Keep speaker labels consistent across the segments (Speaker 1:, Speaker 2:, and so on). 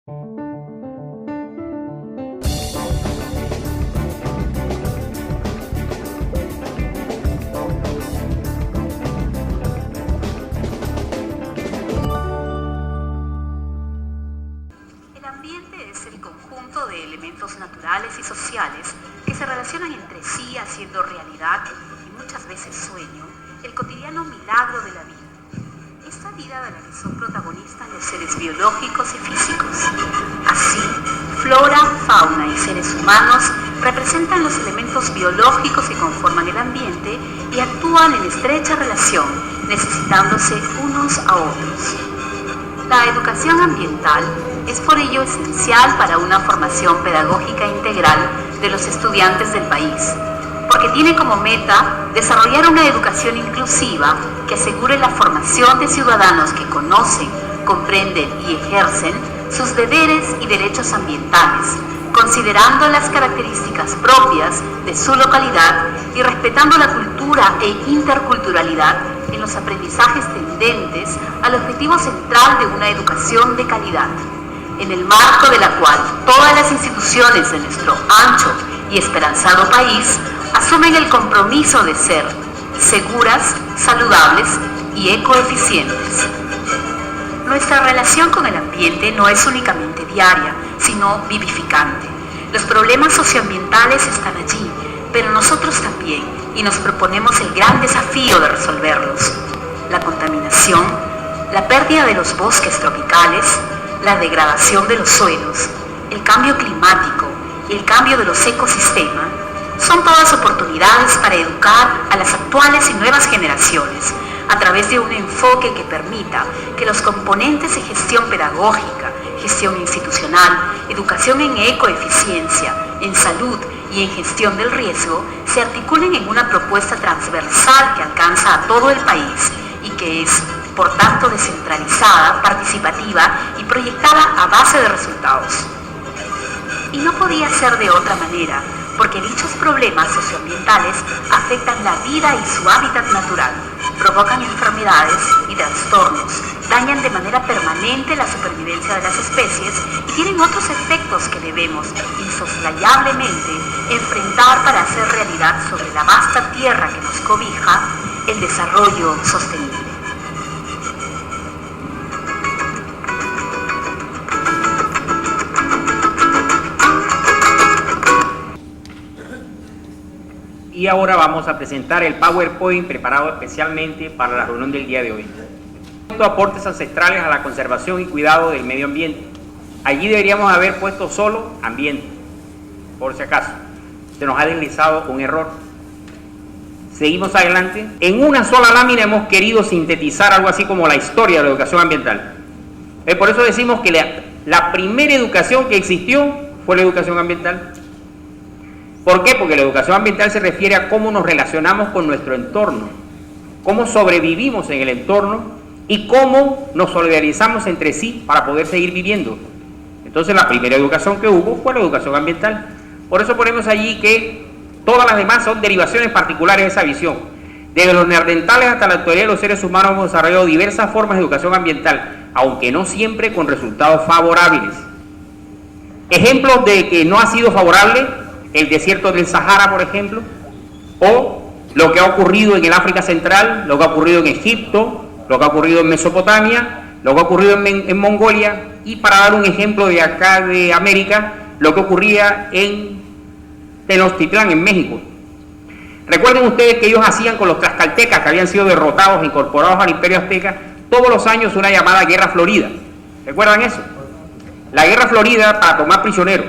Speaker 1: El ambiente es el conjunto de elementos naturales y sociales que se relacionan entre sí haciendo realidad, y muchas veces sueño, el cotidiano milagro de la vida. Esta vida de la que son protagonistas los seres biológicos y físicos. Así, flora, fauna y seres humanos representan los elementos biológicos que conforman el ambiente y actúan en estrecha relación, necesitándose unos a otros. La educación ambiental es por ello esencial para una formación pedagógica integral de los estudiantes del país, porque tiene como meta desarrollar una educación inclusiva que asegure la formación de ciudadanos que conocen, comprenden y ejercen sus deberes y derechos ambientales, considerando las características propias de su localidad y respetando la cultura e interculturalidad en los aprendizajes tendentes al objetivo central de una educación de calidad, en el marco de la cual todas las instituciones de nuestro ancho y esperanzado país asumen el compromiso de ser seguras, saludables y ecoeficientes. Nuestra relación con el ambiente no es únicamente diaria, sino vivificante. Los problemas socioambientales están allí, pero nosotros también, y nos proponemos el gran desafío de resolverlos. La contaminación, la pérdida de los bosques tropicales, la degradación de los suelos, el cambio climático y el cambio de los ecosistemas son todas oportunidades para educar a las actuales y nuevas generaciones a través de un enfoque que permita que los componentes de gestión pedagógica, gestión institucional, educación en ecoeficiencia, en salud y en gestión del riesgo se articulen en una propuesta transversal que alcanza a todo el país y que es, por tanto, descentralizada, participativa y proyectada a base de resultados. Y no podía ser de otra manera, porque dichos problemas socioambientales afectan la vida y su hábitat natural, provocan enfermedades y trastornos, dañan de manera permanente la supervivencia de las especies y tienen otros efectos que debemos insoslayablemente enfrentar para hacer realidad sobre la vasta tierra que nos cobija el desarrollo sostenible.
Speaker 2: Y ahora vamos a presentar el PowerPoint preparado especialmente para la reunión del día de hoy. Aportes ancestrales a la conservación y cuidado del medio ambiente. Allí deberíamos haber puesto solo ambiente, por si acaso. Se nos ha deslizado un error. Seguimos adelante. En una sola lámina hemos querido sintetizar algo así como la historia de la educación ambiental. Por eso decimos que la primera educación que existió fue la educación ambiental. ¿Por qué? Porque la educación ambiental se refiere a cómo nos relacionamos con nuestro entorno, cómo sobrevivimos en el entorno y cómo nos solidarizamos entre sí para poder seguir viviendo. Entonces la primera educación que hubo fue la educación ambiental. Por eso ponemos allí que todas las demás son derivaciones particulares de esa visión. Desde los neandertales hasta la actualidad los seres humanos hemos desarrollado diversas formas de educación ambiental, aunque no siempre con resultados favorables. Ejemplos de que no ha sido favorable: el desierto del Sahara, por ejemplo, o lo que ha ocurrido en el África Central, lo que ha ocurrido en Egipto, lo que ha ocurrido en Mesopotamia, lo que ha ocurrido en Mongolia, y para dar un ejemplo de acá de América, lo que ocurría en Tenochtitlán, en México. Recuerden ustedes que ellos hacían con los tlaxcaltecas, que habían sido derrotados e incorporados al Imperio Azteca, todos los años una llamada Guerra Florida. ¿Recuerdan eso? La Guerra Florida para tomar prisioneros.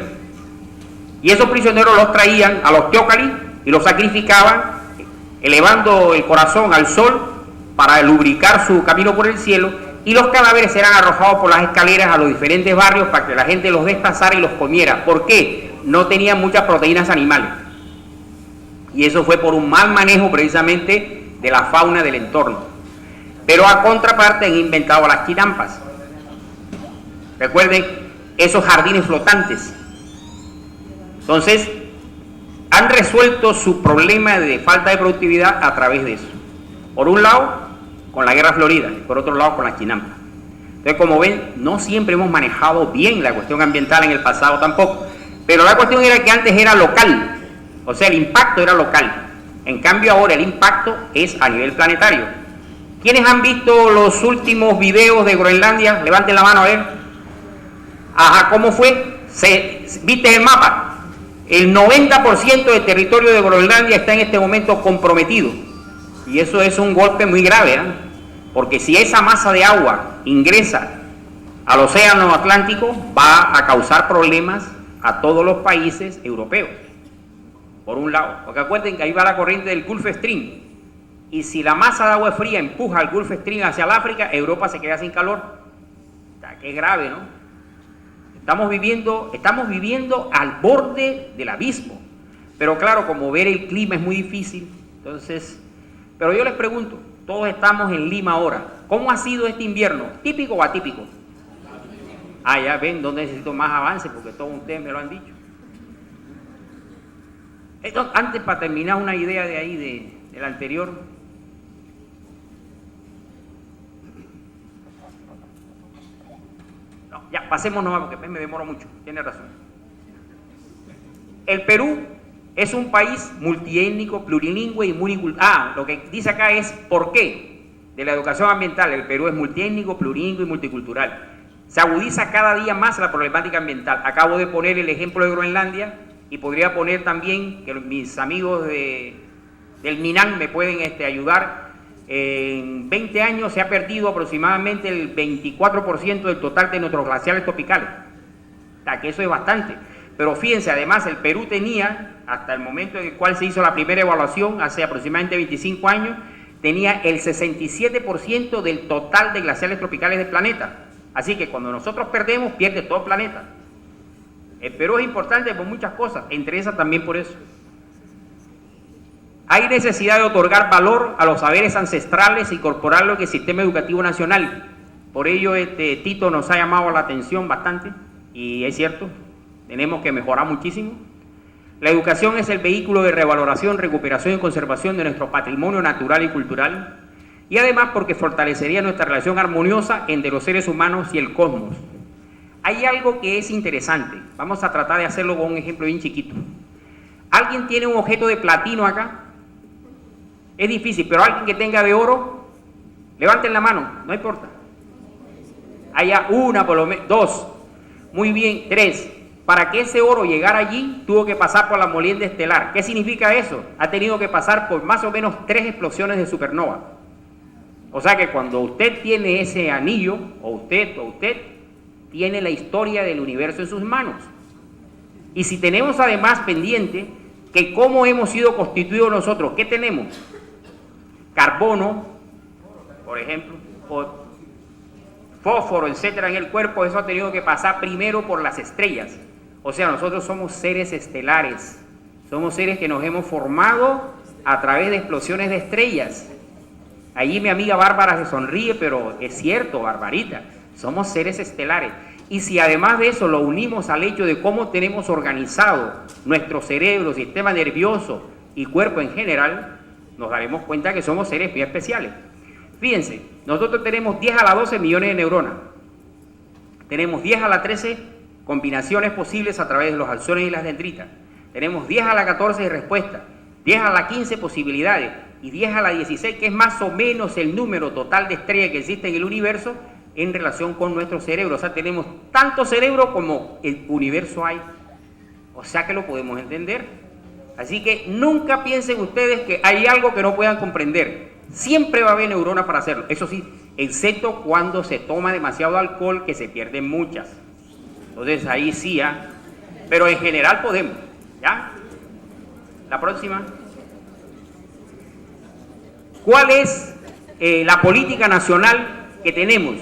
Speaker 2: Y esos prisioneros los traían a los teócalis y los sacrificaban, elevando el corazón al sol para lubricar su camino por el cielo, y los cadáveres eran arrojados por las escaleras a los diferentes barrios para que la gente los destazara y los comiera. ¿Por qué? No tenían muchas proteínas animales. Y eso fue por un mal manejo precisamente de la fauna del entorno. Pero a contraparte han inventado las chinampas. Recuerden esos jardines flotantes. Entonces, han resuelto su problema de falta de productividad a través de eso. Por un lado, con la Guerra Florida, y por otro lado, con la chinampa. Entonces, como ven, no siempre hemos manejado bien la cuestión ambiental en el pasado tampoco. Pero la cuestión era que antes era local, o sea, el impacto era local. En cambio ahora el impacto es a nivel planetario. ¿Quiénes han visto los últimos videos de Groenlandia? Levanten la mano a ver. Ajá, ¿cómo fue? ¿Viste el mapa? El 90% del territorio de Groenlandia está en este momento comprometido. Y eso es un golpe muy grave, ¿eh? Porque si esa masa de agua ingresa al océano Atlántico, va a causar problemas a todos los países europeos, por un lado. Porque acuerden que ahí va la corriente del Gulf Stream. Y si la masa de agua fría empuja al Gulf Stream hacia el África, Europa se queda sin calor. O sea, qué grave, ¿no? Estamos viviendo al borde del abismo. Pero claro, como ver el clima es muy difícil, entonces... Pero yo les pregunto, todos estamos en Lima ahora. ¿Cómo ha sido este invierno? ¿Típico o atípico? Ah, ya ven, ¿dónde necesito más avance? Porque todos ustedes me lo han dicho. Entonces, antes, para terminar una idea de ahí, del anterior. No, ya, pasemos nomás porque me demoro mucho. Tiene razón. El Perú es un país multiétnico, plurilingüe y multicultural. Lo que dice acá es ¿por qué? De la educación ambiental. El Perú es multiétnico, plurilingüe y multicultural. Se agudiza cada día más la problemática ambiental. Acabo de poner el ejemplo de Groenlandia y podría poner también, que mis amigos del MINAN me pueden ayudar. En 20 años se ha perdido aproximadamente el 24% del total de nuestros glaciares tropicales. O sea, que eso es bastante. Pero fíjense, además el Perú tenía, hasta el momento en el cual se hizo la primera evaluación, hace aproximadamente 25 años, tenía el 67% del total de glaciares tropicales del planeta. Así que cuando nosotros perdemos, pierde todo el planeta. El Perú es importante por muchas cosas, entre esas también por eso. Hay necesidad de otorgar valor a los saberes ancestrales e incorporarlo en el sistema educativo nacional. Por ello, Tito nos ha llamado la atención bastante, y es cierto. Tenemos que mejorar muchísimo. La educación es el vehículo de revaloración, recuperación y conservación de nuestro patrimonio natural y cultural, y además porque fortalecería nuestra relación armoniosa entre los seres humanos y el cosmos. Hay algo que es interesante. Vamos a tratar de hacerlo con un ejemplo bien chiquito. ¿Alguien tiene un objeto de platino acá? Es difícil, pero alguien que tenga de oro, levanten la mano, no importa. Haya una, por lo menos, dos. Muy bien, tres. Para que ese oro llegara allí, tuvo que pasar por la molienda estelar. ¿Qué significa eso? Ha tenido que pasar por más o menos 3 explosiones de supernova. O sea que cuando usted tiene ese anillo, o usted tiene la historia del universo en sus manos. Y si tenemos además pendiente que cómo hemos sido constituidos nosotros, ¿qué tenemos? Carbono, por ejemplo, fósforo, etcétera, en el cuerpo, eso ha tenido que pasar primero por las estrellas. O sea, nosotros somos seres estelares, somos seres que nos hemos formado a través de explosiones de estrellas. Allí mi amiga Bárbara se sonríe, pero es cierto, Barbarita, somos seres estelares. Y si además de eso lo unimos al hecho de cómo tenemos organizado nuestro cerebro, sistema nervioso y cuerpo en general, nos daremos cuenta que somos seres muy especiales. Fíjense, nosotros tenemos 10 a la 12 millones de neuronas. Tenemos 10 a la 13 combinaciones posibles a través de los axones y las dendritas. Tenemos 10 a la 14 respuestas, 10 a la 15 posibilidades y 10 a la 16, que es más o menos el número total de estrellas que existe en el universo en relación con nuestro cerebro. O sea, tenemos tanto cerebro como el universo hay. O sea que lo podemos entender. Así que nunca piensen ustedes que hay algo que no puedan comprender. Siempre va a haber neuronas para hacerlo. Eso sí, excepto cuando se toma demasiado alcohol, que se pierden muchas. Entonces ahí sí, ¿ya? Pero en general podemos, ¿ya? La próxima. ¿Cuál es la política nacional que tenemos?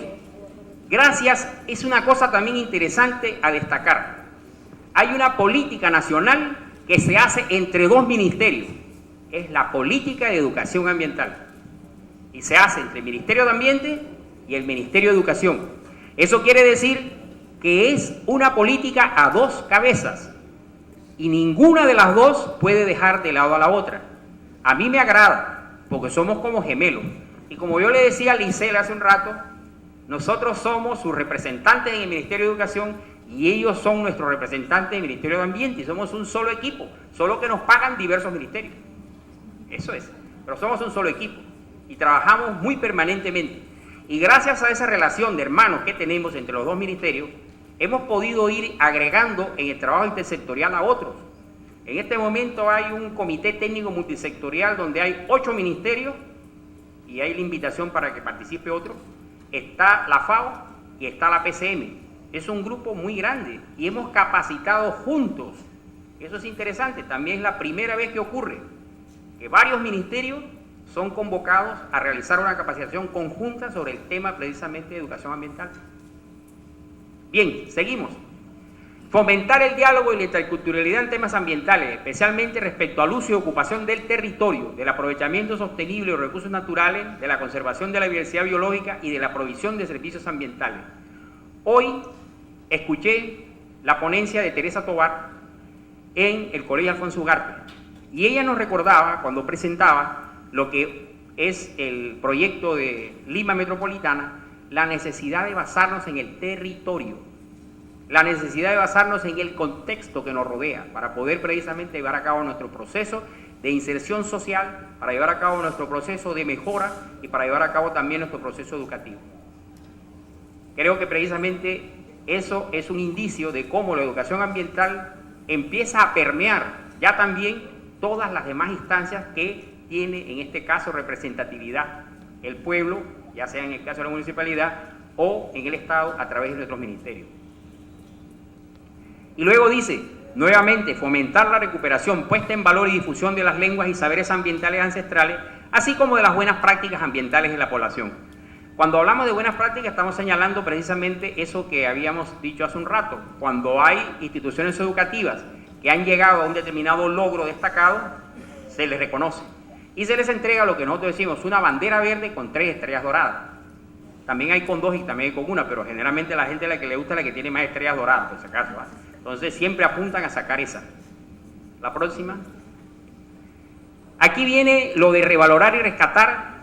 Speaker 2: Gracias, es una cosa también interesante a destacar. Hay una política nacional que se hace entre 2 ministerios. Es la política de educación ambiental. Y se hace entre el Ministerio de Ambiente y el Ministerio de Educación. Eso quiere decir que es una política a 2 cabezas. Y ninguna de las dos puede dejar de lado a la otra. A mí me agrada, porque somos como gemelos. Y como yo le decía a Lisel hace un rato, Nosotros somos sus representantes en el Ministerio de Educación y ellos son nuestros representantes en el Ministerio de Ambiente y somos un solo equipo, solo que nos pagan diversos ministerios. Eso es, pero somos un solo equipo y trabajamos muy permanentemente. Y gracias a esa relación de hermanos que tenemos entre los dos ministerios, hemos podido ir agregando en el trabajo intersectorial a otros. En este momento hay un comité técnico multisectorial donde hay 8 ministerios y hay la invitación para que participe otro. Está la FAO y está la PCM. Es un grupo muy grande y hemos capacitado juntos. Eso es interesante, también es la primera vez que ocurre que varios ministerios son convocados a realizar una capacitación conjunta sobre el tema precisamente de educación ambiental. Bien, seguimos. Fomentar el diálogo y la interculturalidad en temas ambientales, especialmente respecto al uso y ocupación del territorio, del aprovechamiento sostenible de los recursos naturales, de la conservación de la diversidad biológica y de la provisión de servicios ambientales. Hoy escuché la ponencia de Teresa Tobar en el Colegio Alfonso Ugarte y ella nos recordaba cuando presentaba lo que es el proyecto de Lima Metropolitana, la necesidad de basarnos en el territorio, la necesidad de basarnos en el contexto que nos rodea para poder precisamente llevar a cabo nuestro proceso de inserción social, para llevar a cabo nuestro proceso de mejora y para llevar a cabo también nuestro proceso educativo. Creo que precisamente eso es un indicio de cómo la educación ambiental empieza a permear ya también todas las demás instancias que tiene en este caso representatividad el pueblo, ya sea en el caso de la municipalidad o en el Estado a través de nuestros ministerios. Y luego dice, nuevamente, fomentar la recuperación, puesta en valor y difusión de las lenguas y saberes ambientales ancestrales, así como de las buenas prácticas ambientales en la población. Cuando hablamos de buenas prácticas estamos señalando precisamente eso que habíamos dicho hace un rato. Cuando hay instituciones educativas que han llegado a un determinado logro destacado, se les reconoce. Y se les entrega lo que nosotros decimos, una bandera verde con 3 estrellas doradas. También hay con 2 y también hay con 1, pero generalmente la gente a la que le gusta es la que tiene más estrellas doradas, por si acaso, ¿va? Entonces siempre apuntan a sacar esa. La próxima. Aquí viene lo de revalorar y rescatar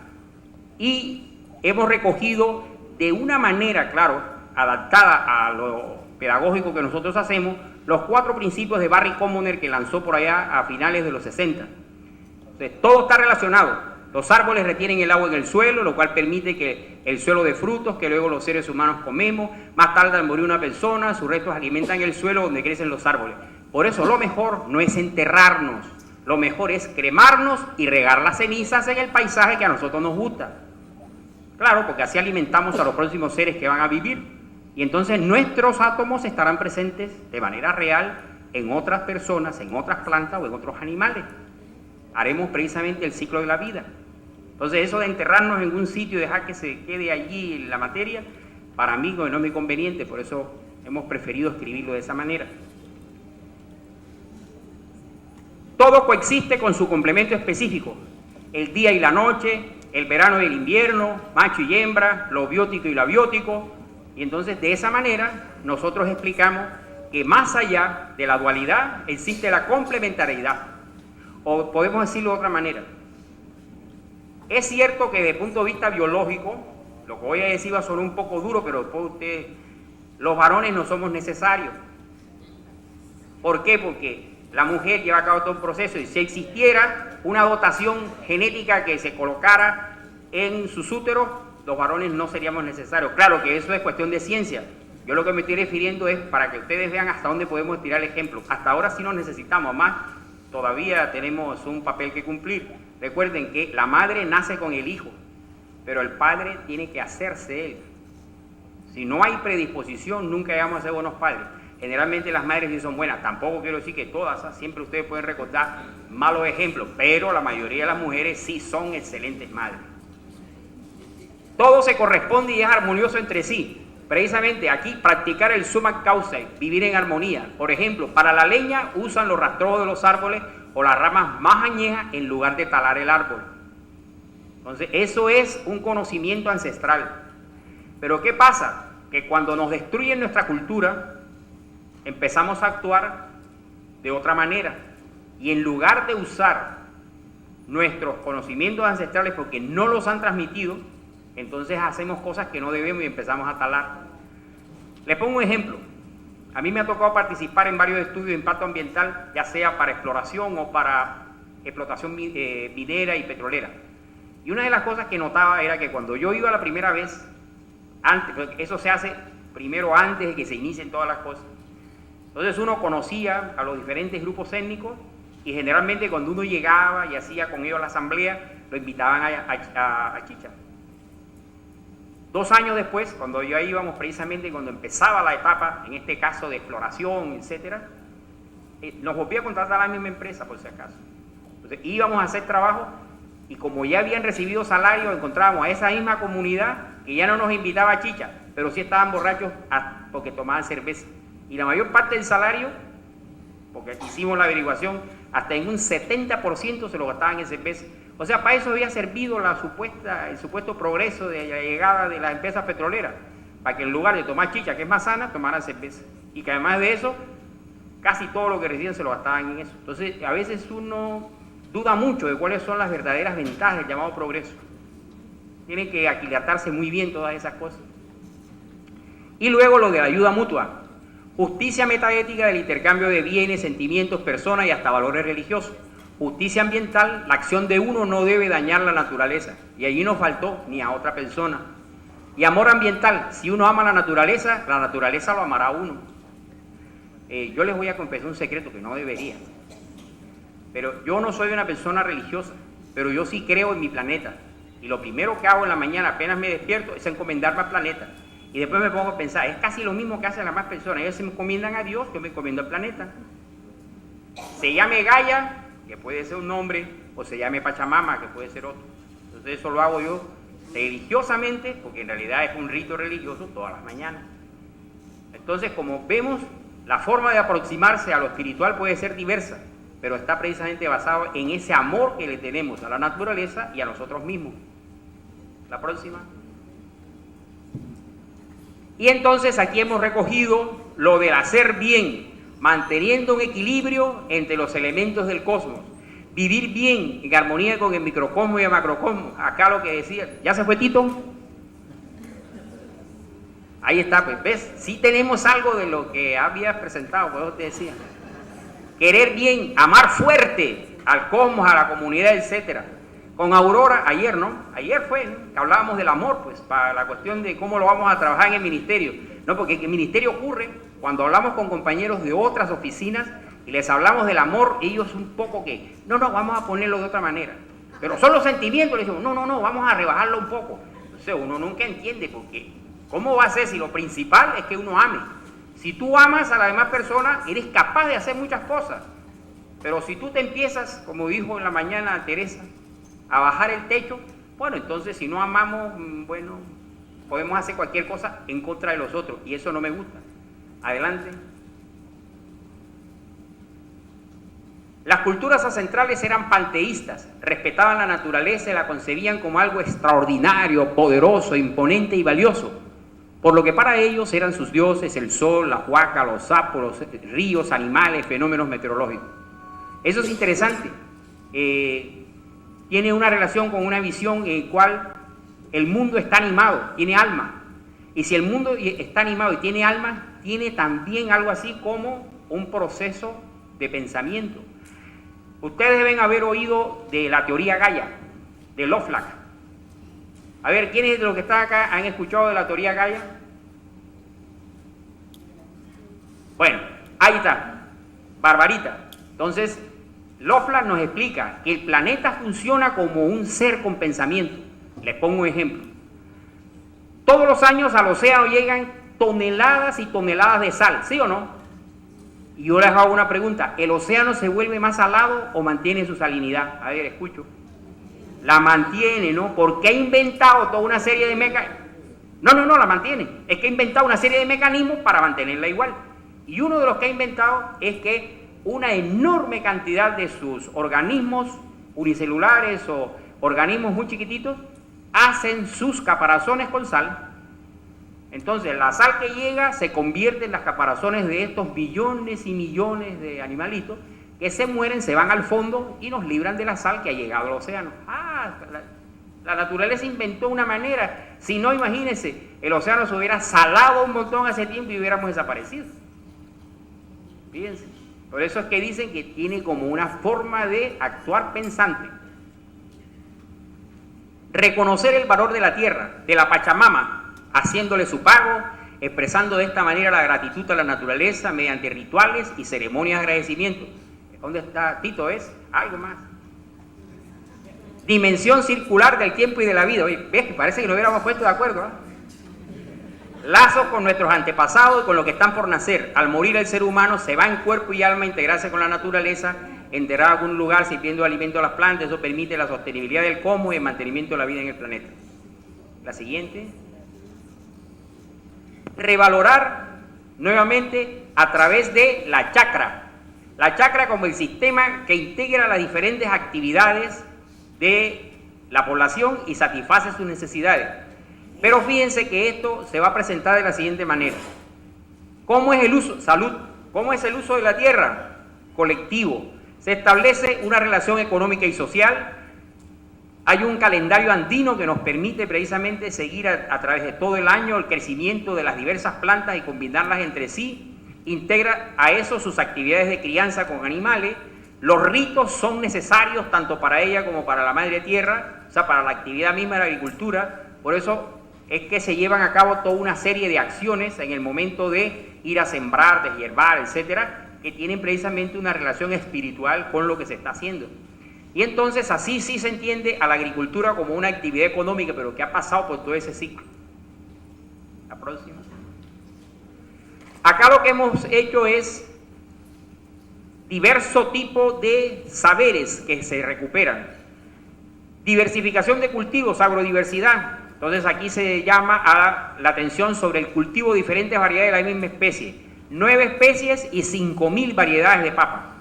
Speaker 2: y hemos recogido de una manera, claro, adaptada a lo pedagógico que nosotros hacemos, los 4 principios de Barry Commoner que lanzó por allá a finales de los 60. Entonces, todo está relacionado. Los árboles retienen el agua en el suelo, lo cual permite que el suelo dé frutos que luego los seres humanos comemos. Más tarde al morir una persona, sus restos alimentan el suelo donde crecen los árboles. Por eso lo mejor no es enterrarnos, lo mejor es cremarnos y regar las cenizas en el paisaje que a nosotros nos gusta. Claro, porque así alimentamos a los próximos seres que van a vivir. Y entonces nuestros átomos estarán presentes de manera real en otras personas, en otras plantas o en otros animales. Haremos precisamente el ciclo de la vida. Entonces eso de enterrarnos en un sitio y dejar que se quede allí la materia, para mí no es muy conveniente, por eso hemos preferido escribirlo de esa manera. Todo coexiste con su complemento específico, el día y la noche, el verano y el invierno, macho y hembra, lo biótico y lo abiótico, y entonces de esa manera nosotros explicamos que más allá de la dualidad existe la complementariedad. O podemos decirlo de otra manera. Es cierto que desde el punto de vista biológico, lo que voy a decir va a sonar un poco duro, pero después ustedes, los varones no somos necesarios. ¿Por qué? Porque la mujer lleva a cabo todo un proceso y si existiera una dotación genética que se colocara en sus úteros, los varones no seríamos necesarios. Claro que eso es cuestión de ciencia. Yo lo que me estoy refiriendo es para que ustedes vean hasta dónde podemos tirar el ejemplo. Hasta ahora sí nos necesitamos, más todavía tenemos un papel que cumplir. Recuerden que la madre nace con el hijo, pero el padre tiene que hacerse él. Si no hay predisposición, nunca vamos a ser buenos padres. Generalmente las madres sí son buenas, tampoco quiero decir que todas, siempre ustedes pueden recordar malos ejemplos, pero la mayoría de las mujeres sí son excelentes madres. Todo se corresponde y es armonioso entre sí. Precisamente aquí practicar el summa causa, vivir en armonía. Por ejemplo, para la leña usan los rastrojos de los árboles o las ramas más añejas en lugar de talar el árbol. Entonces, eso es un conocimiento ancestral. Pero ¿qué pasa? Que cuando nos destruyen nuestra cultura, empezamos a actuar de otra manera. Y en lugar de usar nuestros conocimientos ancestrales porque no los han transmitido, Entonces hacemos cosas que no debemos y empezamos a talar. Les pongo un ejemplo. A mí me ha tocado participar en varios estudios de impacto ambiental, ya sea para exploración o para explotación minera y petrolera. Y una de las cosas que notaba era que cuando yo iba la primera vez, eso se hace primero antes de que se inicien todas las cosas. Entonces uno conocía a los diferentes grupos étnicos y generalmente cuando uno llegaba y hacía con ellos la asamblea, lo invitaban a chicha. 2 años después, cuando ya íbamos precisamente, cuando empezaba la etapa, en este caso de exploración, etcétera, nos volvía a contratar a la misma empresa, por si acaso. Entonces íbamos a hacer trabajo y como ya habían recibido salario, encontrábamos a esa misma comunidad que ya no nos invitaba a chicha, pero sí estaban borrachos porque tomaban cerveza. Y la mayor parte del salario, porque hicimos la averiguación, hasta en un 70% se lo gastaban en cerveza. O sea, para eso había servido el supuesto progreso de la llegada de las empresas petroleras, para que en lugar de tomar chicha, que es más sana, tomaran cerveza. Y que además de eso, casi todo lo que recibían se lo gastaban en eso. Entonces, a veces uno duda mucho de cuáles son las verdaderas ventajas del llamado progreso. Tiene que aquilatarse muy bien todas esas cosas. Y luego lo de la ayuda mutua. Justicia metaética del intercambio de bienes, sentimientos, personas y hasta valores religiosos. Justicia ambiental, la acción de uno no debe dañar la naturaleza. Y allí no faltó ni a otra persona. Y amor ambiental, si uno ama la naturaleza lo amará a uno. Yo les voy a confesar un secreto que no debería. Pero yo no soy una persona religiosa, pero yo sí creo en mi planeta. Y lo primero que hago en la mañana, apenas me despierto, es encomendarme al planeta. Y después me pongo a pensar, es casi lo mismo que hacen las demás personas. Ellos se encomiendan a Dios, yo me encomiendo al planeta. Se llame Gaia, que puede ser un nombre, o se llame Pachamama, que puede ser otro. Entonces eso lo hago yo religiosamente, porque en realidad es un rito religioso todas las mañanas. Entonces, como vemos, la forma de aproximarse a lo espiritual puede ser diversa, pero está precisamente basado en ese amor que le tenemos a la naturaleza y a nosotros mismos. La próxima. Y entonces aquí hemos recogido lo del hacer bien, manteniendo un equilibrio entre los elementos del cosmos, vivir bien en armonía con el microcosmos y el macrocosmos. Acá lo que decía, ¿ya se fue Tito? Ahí está, pues, ¿ves? Sí tenemos algo de lo que habías presentado, por eso te decía. Querer bien, amar fuerte al cosmos, a la comunidad, etcétera. Con Aurora, ayer, ¿no? Ayer fue, ¿no? Que hablábamos del amor, pues, para la cuestión de cómo lo vamos a trabajar en el ministerio. No, porque en el ministerio ocurre, cuando hablamos con compañeros de otras oficinas y les hablamos del amor, ellos un poco que, no, vamos a ponerlo de otra manera. Pero son los sentimientos, le decimos, no, vamos a rebajarlo un poco. Entonces uno nunca entiende, porque ¿cómo va a ser si lo principal es que uno ame? Si tú amas a la demás persona, eres capaz de hacer muchas cosas. Pero si tú te empiezas, como dijo en la mañana Teresa, a bajar el techo, bueno, entonces si no amamos, bueno, podemos hacer cualquier cosa en contra de los otros, y eso no me gusta. Adelante. Las culturas ancestrales eran panteístas, respetaban la naturaleza y la concebían como algo extraordinario, poderoso, imponente y valioso, por lo que para ellos eran sus dioses, el sol, la huaca, los sapos, los ríos, animales, fenómenos meteorológicos. Eso es interesante. Tiene una relación con una visión en la cual el mundo está animado, tiene alma. Y si el mundo está animado y tiene alma, tiene también algo así como un proceso de pensamiento. Ustedes deben haber oído de la teoría Gaia, de Lovelock. A ver, ¿quiénes de los que están acá han escuchado de la teoría Gaia? Bueno, ahí está, Barbarita. Entonces, Lovelock nos explica que el planeta funciona como un ser con pensamiento. Les pongo un ejemplo. Todos los años al océano llegan toneladas y toneladas de sal, ¿sí o no? Y yo les hago una pregunta, ¿el océano se vuelve más salado o mantiene su salinidad? A ver, escucho. La mantiene, ¿no? Porque ha inventado toda una serie de mecanismos. No, la mantiene. Es que ha inventado una serie de mecanismos para mantenerla igual. Y uno de los que ha inventado es que una enorme cantidad de sus organismos unicelulares o organismos muy chiquititos hacen sus caparazones con sal. Entonces la sal que llega se convierte en las caparazones de estos millones y millones de animalitos que se mueren, se van al fondo y nos libran de la sal que ha llegado al océano. La naturaleza inventó una manera. Si no, imagínense, el océano se hubiera salado un montón hace tiempo y hubiéramos desaparecido. Fíjense. Por eso es que dicen que tiene como una forma de actuar pensante. Reconocer el valor de la tierra, de la Pachamama, haciéndole su pago, expresando de esta manera la gratitud a la naturaleza mediante rituales y ceremonias de agradecimiento. ¿Dónde está Tito? ¿Es algo más? Dimensión circular del tiempo y de la vida. Oye, ves que parece que nos hubiéramos puesto de acuerdo, ¿eh? Lazos con nuestros antepasados y con lo que están por nacer. Al morir el ser humano se va en cuerpo y alma a integrarse con la naturaleza, enterrar algún lugar sirviendo alimento a las plantas. Eso permite la sostenibilidad del cosmos y el mantenimiento de la vida en el planeta. La siguiente. Revalorar nuevamente a través de la chakra. La chakra como el sistema que integra las diferentes actividades de la población y satisface sus necesidades. Pero fíjense que esto se va a presentar de la siguiente manera. ¿Cómo es el uso? Salud. ¿Cómo es el uso de la tierra? Colectivo. Se establece una relación económica y social. Hay un calendario andino que nos permite precisamente seguir a través de todo el año el crecimiento de las diversas plantas y combinarlas entre sí. Integra a eso sus actividades de crianza con animales. Los ritos son necesarios tanto para ella como para la madre tierra, o sea, para la actividad misma de la agricultura. Por eso es que se llevan a cabo toda una serie de acciones en el momento de ir a sembrar, deshiervar, etcétera, que tienen precisamente una relación espiritual con lo que se está haciendo. Y entonces así sí se entiende a la agricultura como una actividad económica, pero que ha pasado por todo ese ciclo. La próxima. Acá lo que hemos hecho es diverso tipo de saberes que se recuperan. Diversificación de cultivos, agrodiversidad. Entonces aquí se llama a la atención sobre el cultivo de diferentes variedades de la misma especie. 9 especies y 5.000 variedades de papa.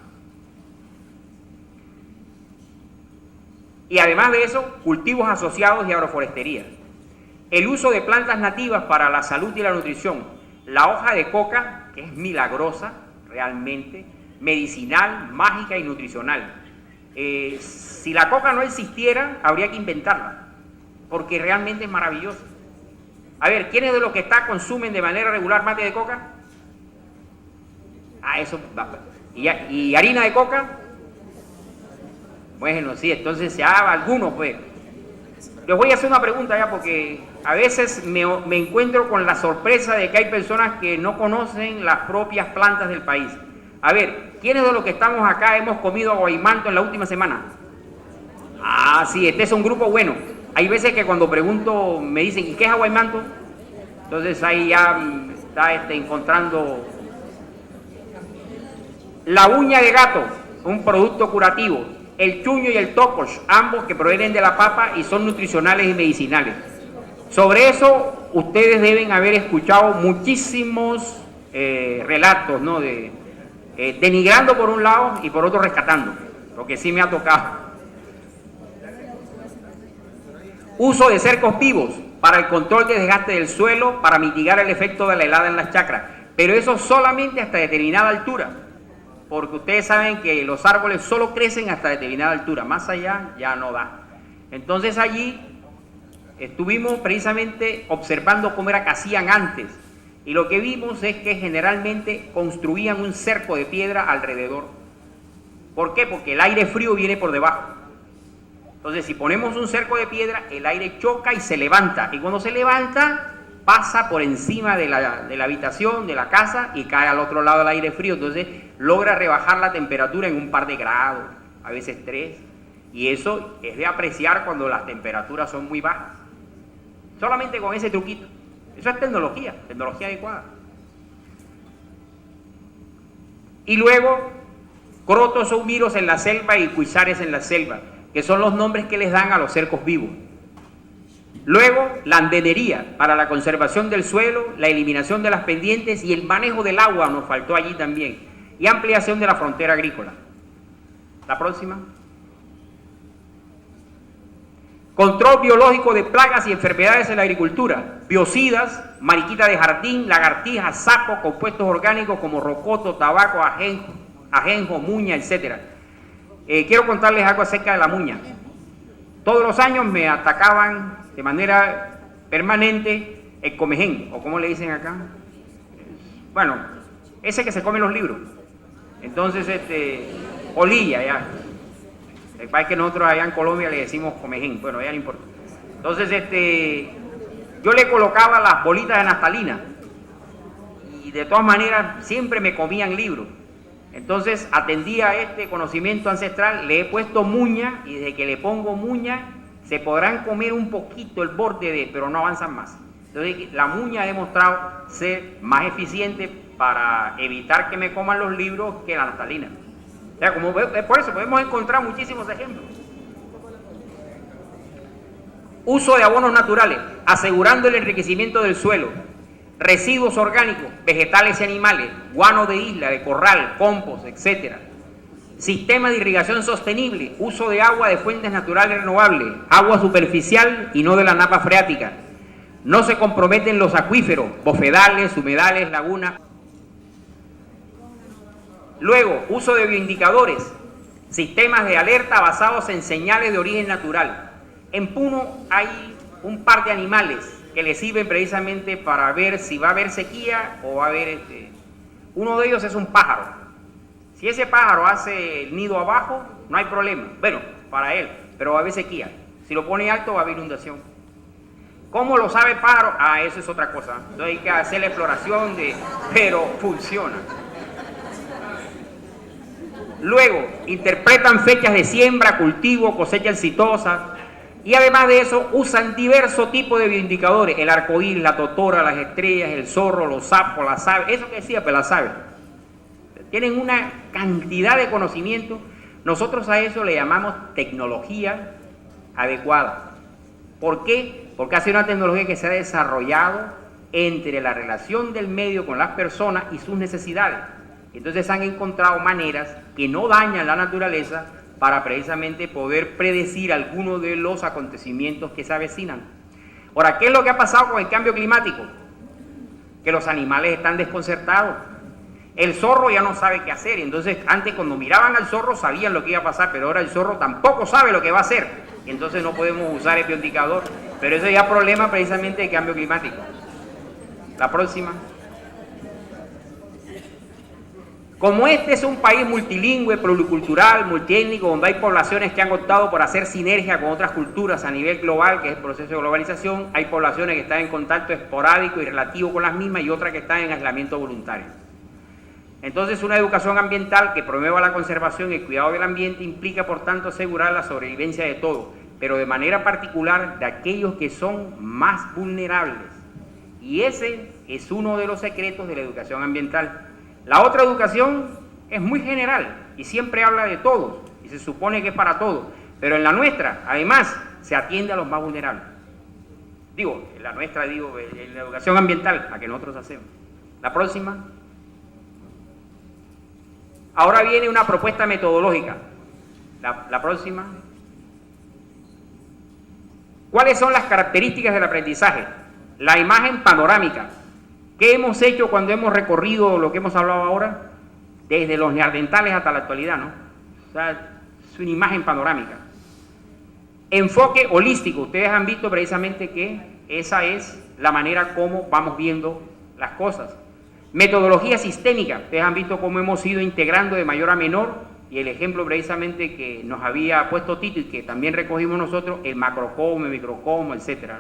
Speaker 2: Y además de eso, cultivos asociados y agroforestería. El uso de plantas nativas para la salud y la nutrición. La hoja de coca, que es milagrosa realmente, medicinal, mágica y nutricional. Si la coca no existiera, habría que inventarla, porque realmente es maravillosa. A ver, ¿quiénes de los que consumen de manera regular mate de coca? Ah, eso. ¿Y harina de coca? Bueno, sí, entonces ya algunos, pues. Les voy a hacer una pregunta ya, porque a veces me encuentro con la sorpresa de que hay personas que no conocen las propias plantas del país. A ver, ¿quiénes de los que estamos acá hemos comido aguaymanto en la última semana? Ah, sí, este es un grupo bueno. Hay veces que cuando pregunto me dicen, ¿y qué es aguaymanto? Entonces ahí ya está encontrando. La uña de gato, un producto curativo. El chuño y el tocosh, ambos que provienen de la papa y son nutricionales y medicinales. Sobre eso ustedes deben haber escuchado muchísimos relatos, ¿no? Denigrando por un lado y por otro rescatando, lo que sí me ha tocado. Uso de cercos vivos para el control del desgaste del suelo, para mitigar el efecto de la helada en las chacras, pero eso solamente hasta determinada altura, porque ustedes saben que los árboles solo crecen hasta determinada altura, más allá ya no da. Entonces allí estuvimos precisamente observando cómo era que hacían antes, y lo que vimos es que generalmente construían un cerco de piedra alrededor. ¿Por qué? Porque el aire frío viene por debajo. Entonces, si ponemos un cerco de piedra, el aire choca y se levanta. Y cuando se levanta, pasa por encima de la habitación, de la casa, y cae al otro lado del aire frío. Entonces, logra rebajar la temperatura en un par de grados, a veces 3. Y eso es de apreciar cuando las temperaturas son muy bajas. Solamente con ese truquito. Eso es tecnología adecuada. Y luego, crotos o miros en la selva y cuisares en la selva, que son los nombres que les dan a los cercos vivos. Luego, la andenería para la conservación del suelo, la eliminación de las pendientes y el manejo del agua nos faltó allí también. Y ampliación de la frontera agrícola. La próxima. Control biológico de plagas y enfermedades en la agricultura. Biocidas, mariquita de jardín, lagartijas, sapos, compuestos orgánicos como rocoto, tabaco, ajenjo, muña, etc. Quiero contarles algo acerca de la muña. Todos los años me atacaban de manera permanente el comején, o como le dicen acá, bueno, ese que se come los libros. Entonces, polilla ya. El país que nosotros allá en Colombia le decimos comején, bueno, ya no importa. Entonces, yo le colocaba las bolitas de naftalina y de todas maneras siempre me comían libros. Entonces atendía a este conocimiento ancestral, le he puesto muña y desde que le pongo muña se podrán comer un poquito el borde pero no avanzan más. Entonces la muña ha demostrado ser más eficiente para evitar que me coman los libros que la naftalina. O sea, por eso podemos encontrar muchísimos ejemplos. Uso de abonos naturales, asegurando el enriquecimiento del suelo. Residuos orgánicos, vegetales y animales, guano de isla, de corral, compost, etc. Sistema de irrigación sostenible, uso de agua de fuentes naturales renovables, agua superficial y no de la napa freática. No se comprometen los acuíferos, bofedales, humedales, lagunas. Luego, uso de bioindicadores, sistemas de alerta basados en señales de origen natural. En Puno hay un par de animales que le sirven precisamente para ver si va a haber sequía o va a haber... Uno de ellos es un pájaro. Si ese pájaro hace el nido abajo, no hay problema. Bueno, para él, pero va a haber sequía. Si lo pone alto, va a haber inundación. ¿Cómo lo sabe el pájaro? Ah, eso es otra cosa. Entonces hay que hacer la exploración pero funciona. Luego, interpretan fechas de siembra, cultivo, cosecha exitosa. Y además de eso, usan diversos tipos de bioindicadores, el arcoíris, la totora, las estrellas, el zorro, los sapos, las aves, eso que decía, pues las aves. Tienen una cantidad de conocimiento. Nosotros a eso le llamamos tecnología adecuada. ¿Por qué? Porque ha sido una tecnología que se ha desarrollado entre la relación del medio con las personas y sus necesidades. Entonces han encontrado maneras que no dañan la naturaleza, para precisamente poder predecir algunos de los acontecimientos que se avecinan. Ahora, ¿qué es lo que ha pasado con el cambio climático? Que los animales están desconcertados. El zorro ya no sabe qué hacer, entonces antes cuando miraban al zorro sabían lo que iba a pasar, pero ahora el zorro tampoco sabe lo que va a hacer, entonces no podemos usar el bioindicador, pero eso ya es problema precisamente del cambio climático. La próxima. Como este es un país multilingüe, pluricultural, multiétnico, donde hay poblaciones que han optado por hacer sinergia con otras culturas a nivel global, que es el proceso de globalización, hay poblaciones que están en contacto esporádico y relativo con las mismas y otras que están en aislamiento voluntario. Entonces, una educación ambiental que promueva la conservación y el cuidado del ambiente implica, por tanto, asegurar la sobrevivencia de todos, pero de manera particular de aquellos que son más vulnerables. Y ese es uno de los secretos de la educación ambiental. La otra educación es muy general y siempre habla de todos y se supone que es para todos, pero en la nuestra, además, se atiende a los más vulnerables. En la nuestra, en la educación ambiental, la que nosotros hacemos. La próxima. Ahora viene una propuesta metodológica. La próxima. ¿Cuáles son las características del aprendizaje? La imagen panorámica. ¿Qué hemos hecho cuando hemos recorrido lo que hemos hablado ahora? Desde los neandertales hasta la actualidad, ¿no? O sea, es una imagen panorámica. Enfoque holístico. Ustedes han visto precisamente que esa es la manera como vamos viendo las cosas. Metodología sistémica. Ustedes han visto cómo hemos ido integrando de mayor a menor, y el ejemplo precisamente que nos había puesto Tito y que también recogimos nosotros, el macrocosmo, el microcosmo, etcétera.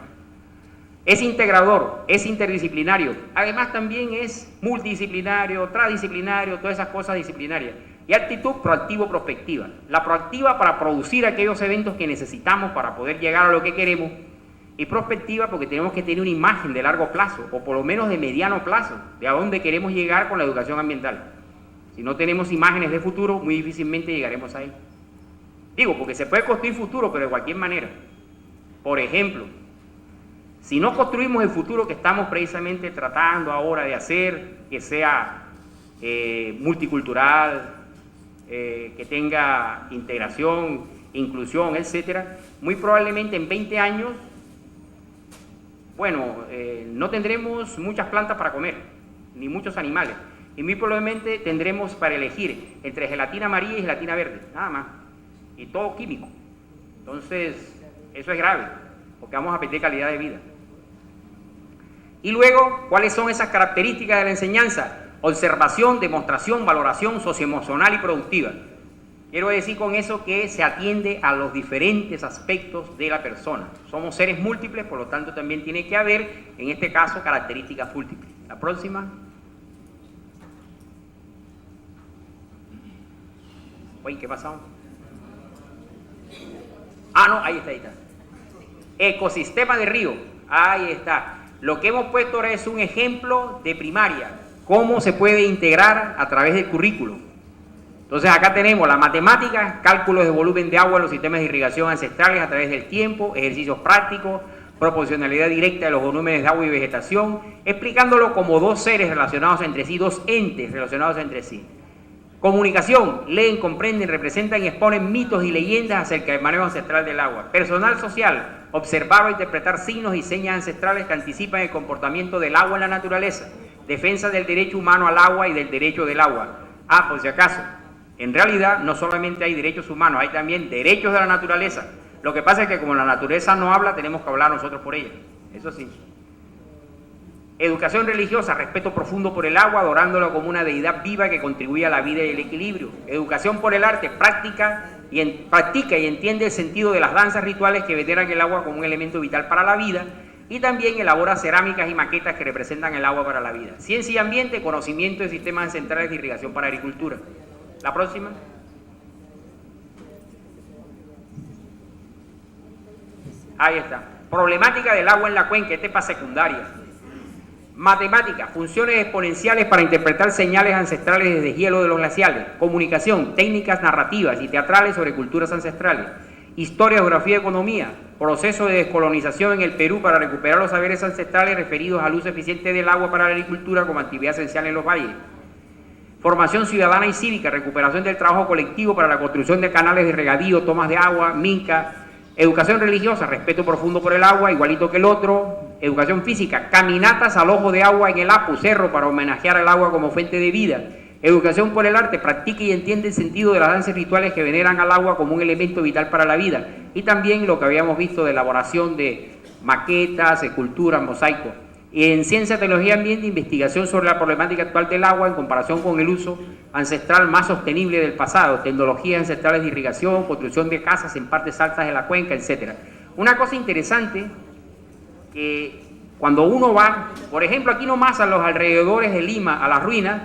Speaker 2: Es integrador, es interdisciplinario, además también es multidisciplinario, transdisciplinario, todas esas cosas disciplinarias. Y actitud proactivo-prospectiva. La proactiva para producir aquellos eventos que necesitamos para poder llegar a lo que queremos, y prospectiva porque tenemos que tener una imagen de largo plazo, o por lo menos de mediano plazo, de a dónde queremos llegar con la educación ambiental. Si no tenemos imágenes de futuro, muy difícilmente llegaremos ahí. Porque se puede construir futuro, pero de cualquier manera. Por ejemplo, si no construimos el futuro que estamos precisamente tratando ahora de hacer, que sea multicultural, que tenga integración, inclusión, etcétera, muy probablemente en 20 años, no tendremos muchas plantas para comer, ni muchos animales, y muy probablemente tendremos para elegir entre gelatina amarilla y gelatina verde, nada más, y todo químico. Entonces, Eso es grave, porque vamos a perder calidad de vida. Y luego, ¿cuáles son esas características de la enseñanza? Observación, demostración, valoración socioemocional y productiva. Quiero decir con eso que se atiende a los diferentes aspectos de la persona. Somos seres múltiples, por lo tanto también tiene que haber, en este caso, características múltiples. La próxima. Oye, ¿qué pasó? Ah, no, ahí está. Ecosistema de río. Ahí está. Lo que hemos puesto ahora es un ejemplo de primaria. Cómo se puede integrar a través del currículo. Entonces acá tenemos la matemática, cálculos de volumen de agua en los sistemas de irrigación ancestrales a través del tiempo, ejercicios prácticos, proporcionalidad directa de los volúmenes de agua y vegetación, explicándolo como dos seres relacionados entre sí, dos entes relacionados entre sí. Comunicación, leen, comprenden, representan y exponen mitos y leyendas acerca del manejo ancestral del agua. Personal social, observar o interpretar signos y señas ancestrales que anticipan el comportamiento del agua en la naturaleza. Defensa del derecho humano al agua y del derecho del agua. Ah, por si acaso, en realidad no solamente hay derechos humanos, hay también derechos de la naturaleza. Lo que pasa es que como la naturaleza no habla, tenemos que hablar nosotros por ella. Eso sí. Educación religiosa, respeto profundo por el agua, adorándolo como una deidad viva que contribuye a la vida y el equilibrio. Educación por el arte, practica y entiende el sentido de las danzas rituales que veneran el agua como un elemento vital para la vida, y también elabora cerámicas y maquetas que representan el agua para la vida. Ciencia y ambiente, conocimiento de sistemas centrales de irrigación para agricultura. La próxima. Ahí está. Problemática del agua en la cuenca, este es para secundaria. Matemáticas, funciones exponenciales para interpretar señales ancestrales desde hielo de los glaciales. Comunicación, técnicas narrativas y teatrales sobre culturas ancestrales. Historia, geografía y economía. Proceso de descolonización en el Perú para recuperar los saberes ancestrales referidos al uso eficiente del agua para la agricultura como actividad esencial en los valles. Formación ciudadana y cívica, recuperación del trabajo colectivo para la construcción de canales de regadío, tomas de agua, minca. Educación religiosa, respeto profundo por el agua, igualito que el otro. Educación física, caminatas al ojo de agua en el Apu, cerro, para homenajear al agua como fuente de vida. Educación por el arte, practica y entiende el sentido de las danzas rituales que veneran al agua como un elemento vital para la vida. Y también lo que habíamos visto de elaboración de maquetas, esculturas, mosaicos. Y en ciencia, tecnología y ambiente, investigación sobre la problemática actual del agua en comparación con el uso ancestral más sostenible del pasado, tecnologías ancestrales de irrigación, construcción de casas en partes altas de la cuenca, etc. Una cosa interesante, que cuando uno va, por ejemplo, aquí nomás a los alrededores de Lima, a las ruinas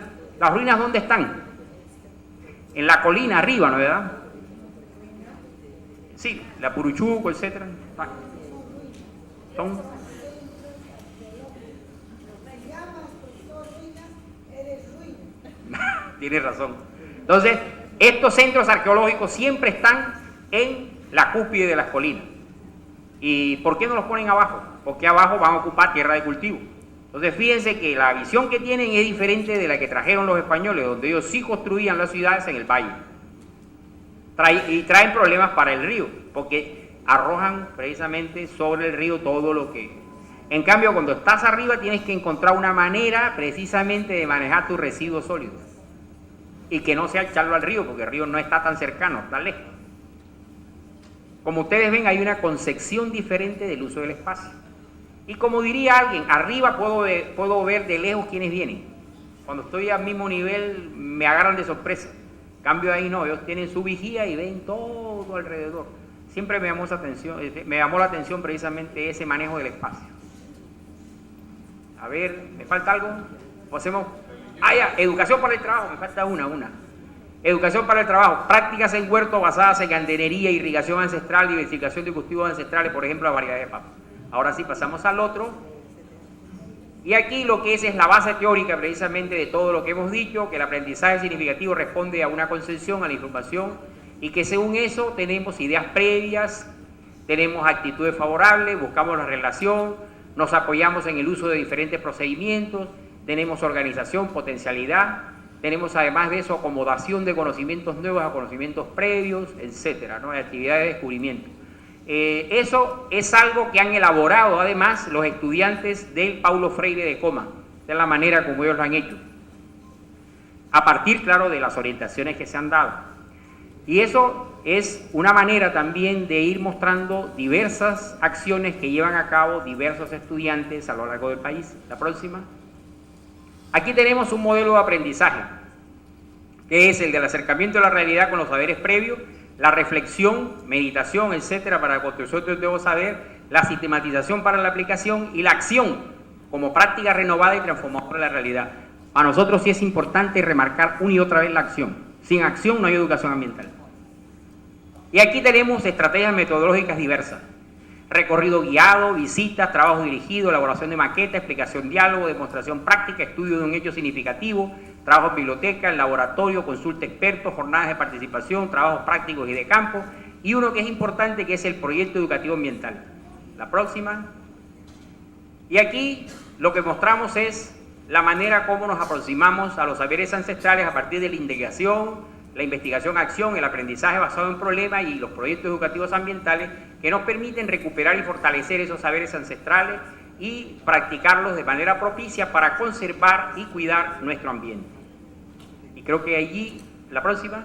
Speaker 2: ¿dónde están? En la colina arriba, ¿no es verdad? Sí, la Puruchuco, etc. Son... Tienes razón. Entonces, estos centros arqueológicos siempre están en la cúspide de las colinas. ¿Y por qué no los ponen abajo? Porque abajo van a ocupar tierra de cultivo. Entonces, fíjense que la visión que tienen es diferente de la que trajeron los españoles, donde ellos sí construían las ciudades en el valle. Y traen problemas para el río, porque arrojan precisamente sobre el río todo lo que... En cambio, cuando estás arriba tienes que encontrar una manera precisamente de manejar tus residuos sólidos. Y que no sea echarlo al río, porque el río no está tan cercano, está lejos. Como ustedes ven, hay una concepción diferente del uso del espacio. Y como diría alguien, arriba puedo ver de lejos quiénes vienen. Cuando estoy al mismo nivel me agarran de sorpresa. En cambio ahí no, ellos tienen su vigía y ven todo alrededor. Siempre me llamó la atención precisamente ese manejo del espacio. A ver, ¿me falta algo? ¿O hacemos? Ah, ya, educación para el trabajo, me falta una. Educación para el trabajo, prácticas en huerto basadas en gandería, irrigación ancestral, diversificación de cultivos ancestrales, por ejemplo, la variedad de papas. Ahora sí pasamos al otro. Y aquí lo que es la base teórica precisamente de todo lo que hemos dicho, que el aprendizaje significativo responde a una concepción, a la información, y que según eso tenemos ideas previas, tenemos actitudes favorables, buscamos la relación, nos apoyamos en el uso de diferentes procedimientos, tenemos organización, potencialidad, tenemos además de eso acomodación de conocimientos nuevos a conocimientos previos, etcétera, ¿no? Actividades de descubrimiento. Eso es algo que han elaborado además los estudiantes del Paulo Freire de Coma, de la manera como ellos lo han hecho, a partir, claro, de las orientaciones que se han dado. Y eso es una manera también de ir mostrando diversas acciones que llevan a cabo diversos estudiantes a lo largo del país. La próxima. Aquí tenemos un modelo de aprendizaje, que es el del acercamiento a la realidad con los saberes previos, la reflexión, meditación, etcétera, para la construcción del nuevo saber, la sistematización para la aplicación y la acción como práctica renovada y transformadora de la realidad. Para nosotros sí es importante remarcar una y otra vez la acción. Sin acción no hay educación ambiental. Y aquí tenemos estrategias metodológicas diversas. Recorrido guiado, visitas, trabajo dirigido, elaboración de maquetas, explicación, diálogo, demostración práctica, estudio de un hecho significativo, trabajo en biblioteca, en laboratorio, consulta expertos, jornadas de participación, trabajos prácticos y de campo, y uno que es importante, que es el proyecto educativo ambiental. La próxima. Y aquí lo que mostramos es la manera como nos aproximamos a los saberes ancestrales a partir de la indagación, la investigación-acción, el aprendizaje basado en problemas y los proyectos educativos ambientales que nos permiten recuperar y fortalecer esos saberes ancestrales y practicarlos de manera propicia para conservar y cuidar nuestro ambiente. Y creo que allí, la próxima,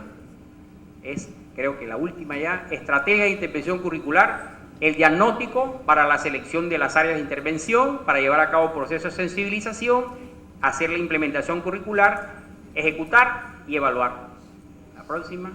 Speaker 2: es, creo que la última ya, estrategia de intervención curricular, el diagnóstico para la selección de las áreas de intervención, para llevar a cabo procesos de sensibilización, hacer la implementación curricular, ejecutar y evaluar. La próxima.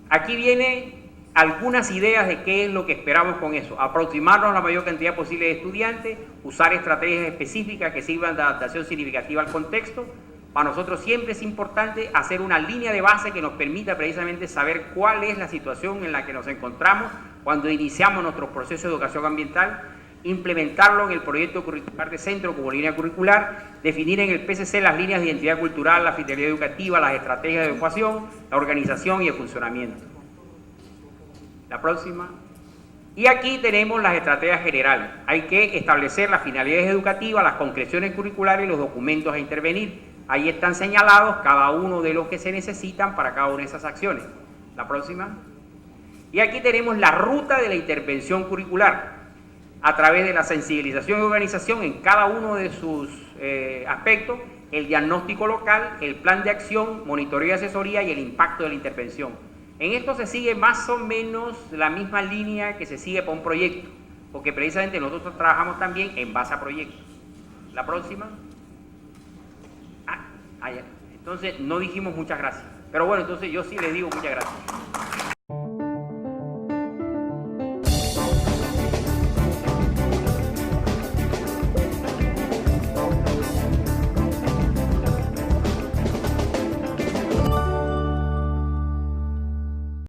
Speaker 2: Aquí viene algunas ideas de qué es lo que esperamos con eso. Aproximarnos a la mayor cantidad posible de estudiantes, usar estrategias específicas que sirvan de adaptación significativa al contexto. Para nosotros siempre es importante hacer una línea de base que nos permita precisamente saber cuál es la situación en la que nos encontramos cuando iniciamos nuestro proceso de educación ambiental, implementarlo en el proyecto curricular de centro como línea curricular, definir en el PCC las líneas de identidad cultural, la finalidad educativa, las estrategias de educación, la organización y el funcionamiento. La próxima. Y aquí tenemos las estrategias generales. Hay que establecer las finalidades educativas, las concreciones curriculares y los documentos a intervenir. Ahí están señalados cada uno de los que se necesitan para cada una de esas acciones. La próxima. Y aquí tenemos la ruta de la intervención curricular a través de la sensibilización y organización en cada uno de sus aspectos, el diagnóstico local, el plan de acción, monitoreo y asesoría y el impacto de la intervención. En esto se sigue más o menos la misma línea que se sigue para un proyecto, porque precisamente nosotros trabajamos también en base a proyectos. La próxima. Entonces no dijimos muchas gracias, pero bueno, entonces yo sí les digo muchas gracias.